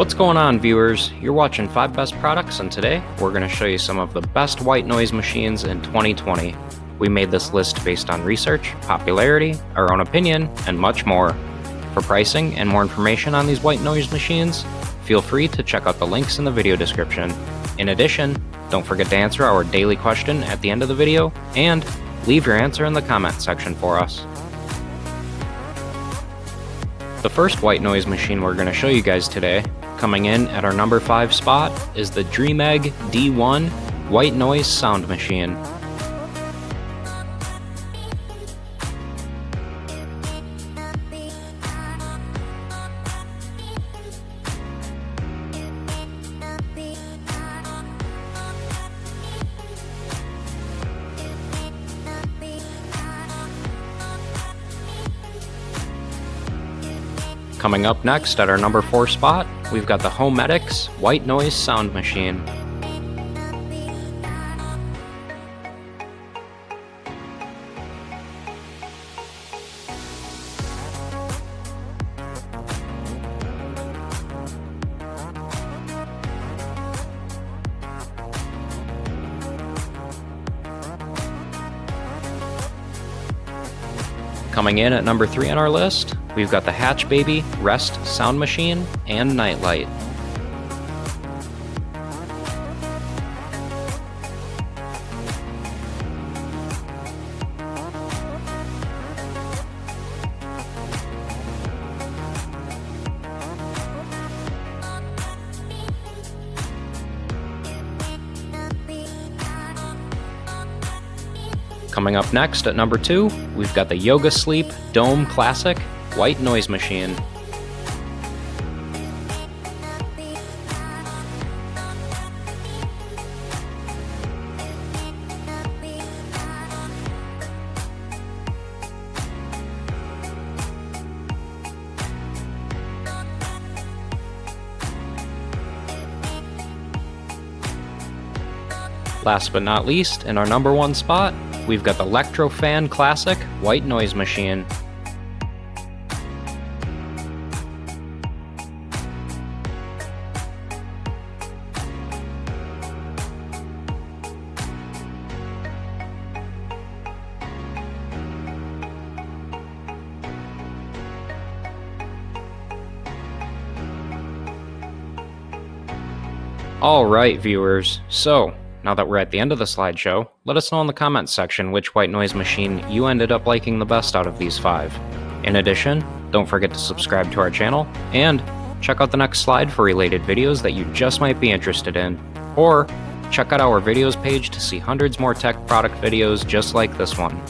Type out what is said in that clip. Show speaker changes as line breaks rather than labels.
What's going on, viewers? You're watching 5 Best Products, and today we're going to show you some of the best white noise machines in 2020. We made this list based on research, popularity, our own opinion, and much more. For pricing and more information on these white noise machines, feel free to check out the links in the video description. In addition, don't forget to answer our daily question at the end of the video, and leave your answer in the comment section for us. The first white noise machine we're going to show you guys today, coming in at our number 5 spot, is the Dreamegg D1 White Noise Sound Machine. Coming up next at our number 4 spot, we've got the Homedics White Noise Sound Machine. Coming in at number 3 on our list, we've got the Hatch Baby Rest Sound Machine and Nightlight. Coming up next at number 2, we've got the Yogasleep Dohm Classic White Noise Machine. Last but not least, in our number 1 spot, we've got the LectroFan Classic White Noise Machine. Alright, viewers, so now that we're at the end of the slideshow, let us know in the comments section which white noise machine you ended up liking the best out of these 5. In addition, don't forget to subscribe to our channel, and check out the next slide for related videos that you just might be interested in. Or check out our videos page to see hundreds more tech product videos just like this one.